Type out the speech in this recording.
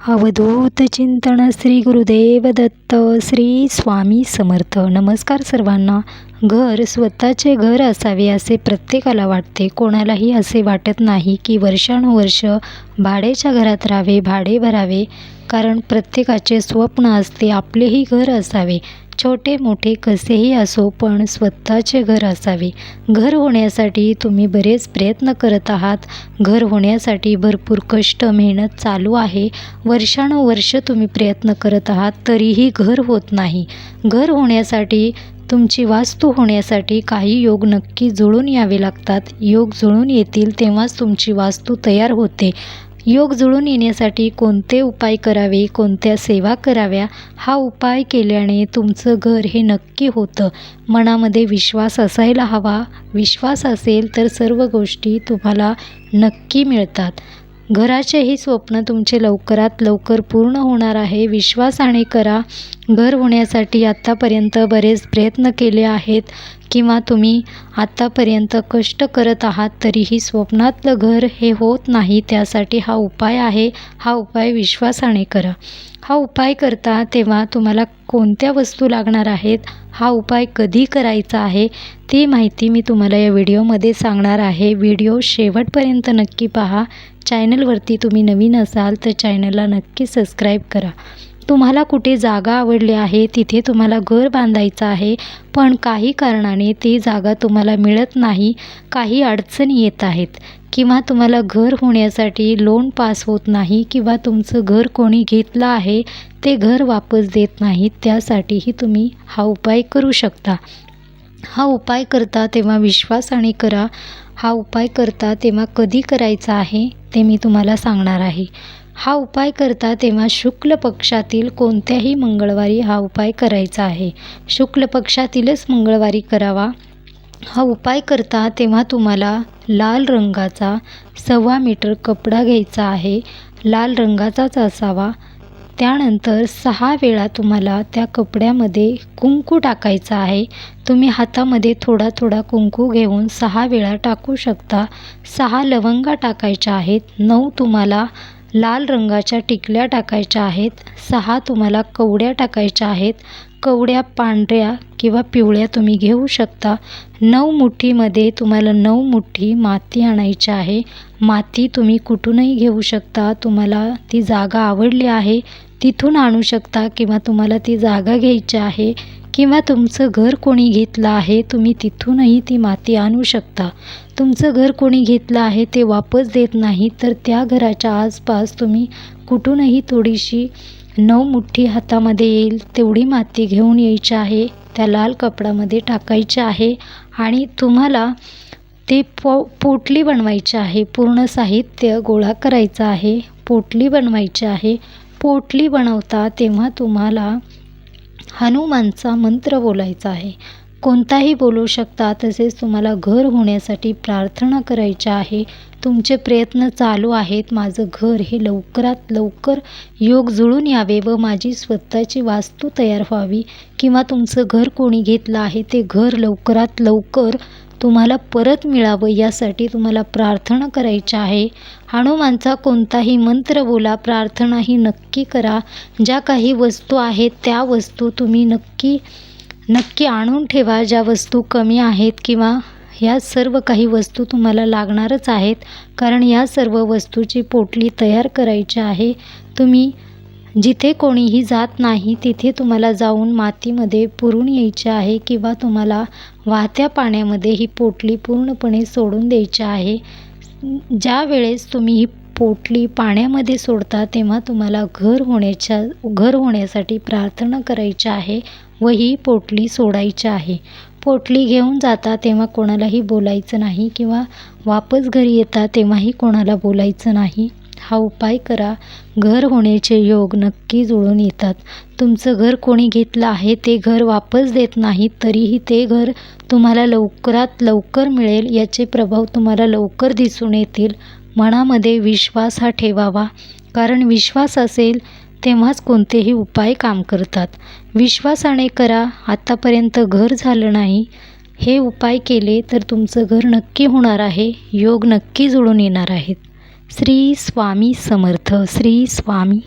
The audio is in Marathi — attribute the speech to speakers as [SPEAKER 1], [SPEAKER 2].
[SPEAKER 1] अवधूत चिंतन श्री गुरुदेव दत्त. श्री स्वामी समर्थ. नमस्कार सर्वांना. घर स्वतःचे घर असावे असे प्रत्येकाला वाटते. कोणालाही असे वाटत नाही की वर्षानुवर्ष भाड्याच्या घरात राहावे, भाडे भरावे. कारण प्रत्येकाचे स्वप्न असते आपलेही घर असावे. छोटे मोठे कसेही असो, पण स्वतःचे घर असावे. घर होण्यासाठी तुम्ही बरेच प्रयत्न करत आहात. घर होण्यासाठी भरपूर कष्ट मेहनत चालू आहे. वर्षानुवर्ष तुम्ही प्रयत्न करत आहात, तरीही घर होत नाही. घर होण्यासाठी, तुमची वास्तू होण्यासाठी काही योग नक्की जुळून यावे लागतात. योग जुळून येतील तेव्हाच तुमची वास्तू तयार होते. योग जुळून येण्यासाठी कोणते उपाय करावे, कोणत्या सेवा कराव्या, हा उपाय केल्याने तुमचं घर हे नक्की होतं. मनामध्ये विश्वास असायला हवा. विश्वास असेल तर सर्व गोष्टी तुम्हाला नक्की मिळतात. घराचेही स्वप्न तुमचे लवकरात लवकर पूर्ण होणार आहे. विश्वासाने करा. घर होण्यासाठी आत्तापर्यंत बरेच प्रयत्न केले आहेत किंवा तुम्ही आत्तापर्यंत कष्ट करत आहात, तरीही स्वप्नातलं घर हे होत नाही. त्यासाठी हा उपाय आहे. हा उपाय विश्वासाने करा. हा उपाय करता तेव्हा तुम्हाला कोणत्या वस्तू लागणार आहेत, हा उपाय कधी करायचा आहे, ती माहिती मी तुम्हाला या व्हिडिओमध्ये सांगणार आहे. व्हिडिओ शेवटपर्यंत नक्की पहा. चॅनलवरती तुम्ही नवीन असाल तर चॅनलला नक्की सबस्क्राईब करा. तुम्हाला कुठे जागा आवडली आहे, तिथे तुम्हाला घर बांधायचं आहे, पण काही कारणाने ती जागा तुम्हाला मिळत नाही. काही अडचणी येत आहेत किंवा तुम्हाला घर होण्यासाठी लोन पास होत नाही किंवा तुमचं घर कोणी घेतलं आहे, ते घर वापस देत नाहीत. त्यासाठीही तुम्ही हा उपाय करू शकता. हा उपाय करता तेव्हा विश्वासाने करा. हा उपाय करता तेव्हा कधी करायचा आहे ते मी तुम्हाला सांगणार आहे. हा उपाय करता तेव्हा शुक्ल पक्षातील कोणत्याही मंगळवारी हा उपाय करायचा आहे. शुक्ल पक्षातीलच मंगळवारी करावा. हा उपाय करता तेव्हा तुम्हाला लाल रंगाचा 1.25 मीटर कपडा घ्यायचा आहे. लाल रंगाचाच असावा. त्यानंतर 6 वेळा तुम्हाला त्या कपड्यामध्ये कुंकू टाकायचा आहे. तुम्ही हातामध्ये थोडा थोडा कुंकू घेऊन 6 वेळा टाकू शकता. 6 लवंगा टाकायच्या आहेत. 9 तुम्हाला लाल रंगाच्या टिकल्या टाकायच्या आहेत. 6 तुम्हाला कवड्या टाकायच्या आहेत. कवड्या पांढऱ्या किंवा पिवळ्या तुम्ही घेऊ शकता. 9 मुठीमध्ये तुम्हाला 9 मुठी माती आणायची आहे. माती तुम्ही कुठूनही घेऊ शकता. तुम्हाला ती जागा आवडली आहे तिथून आणू शकता किंवा तुम्हाला ती जागा घ्यायची आहे किंवा तुमचं घर कोणी घेतलं आहे, तुम्ही तिथूनही ती माती आणू शकता. तुमचं घर कोणी घेतलं आहे ते वापस देत नाही, तर त्या घराच्या आसपास तुम्ही कुठूनही थोडीशी 9 मुठी हातामध्ये येईल तेवढी माती घेऊन यायची आहे. त्या लाल कपड्यामध्ये टाकायची आहे आणि तुम्हाला ते पोटली बनवायची आहे. पूर्ण साहित्य गोळा करायचं आहे. पोटली बनवायची आहे. पोटली बनवता तेव्हा तुम्हाला हनुमानचा मंत्र बोलायचा आहे. कोणताही बोलू शकता. तसेच तुम्हाला घर होण्यासाठी प्रार्थना करायची आहे. तुमचे प्रयत्न चालू आहेत. माझं घर हे लवकरात लवकर योग जुळून यावे व माझी स्वतःची वास्तू तयार व्हावी किंवा तुमचं घर कोणी घेतलं आहे ते घर लवकरात लवकर तुम्हाला परत मिळावं, यासाठी तुम्हाला प्रार्थना करायची आहे. हनुमानचा कोणताही मंत्र बोला. प्रार्थनाही नक्की करा. ज्या काही वस्तू आहेत त्या वस्तू तुम्ही नक्की आणून ठेवा. ज्या वस्तू कमी आहेत किंवा ह्या सर्व काही वस्तू तुम्हाला लागणारच आहेत, कारण या सर्व वस्तूची पोटली तयार करायची आहे. तुम्ही जिथे कोणीही जात नाही तिथे तुम्हाला जाऊन मातीमध्ये पुरून यायचे आहे किंवा तुम्हाला वाहत्या पाण्यामध्ये ही पोटली पूर्णपणे सोडून द्यायची आहे. ज्या वेळेस तुम्ही ही पोटली पाण्यामध्ये सोडता तेव्हा तुम्हाला घर होण्यासाठी प्रार्थना करायची आहे व ही पोटली सोडायची आहे. पोटली घेऊन जाता तेव्हा कोणालाही बोलायचं नाही किंवा वापस घरी येता तेव्हाही कोणाला बोलायचं नाही. हा उपाय करा. घर होण्याचे योग नक्की जुळून येतात. तुमचं घर कोणी घेतलं आहे ते घर वापस देत नाही, तरीही ते घर तुम्हाला लवकरात लवकर मिळेल. याचे प्रभाव तुम्हाला लवकर दिसून येतील. मनामध्ये विश्वास हा ठेवावा, कारण विश्वास असेल तेव्हाच कोणतेही उपाय काम करतात. विश्वासाने करा. आत्तापर्यंत घर झालं नाही, हे उपाय केले तर तुमचं घर नक्की होणार आहे. योग नक्की जुळून येणार आहेत. श्री स्वामी समर्थ. श्री स्वामी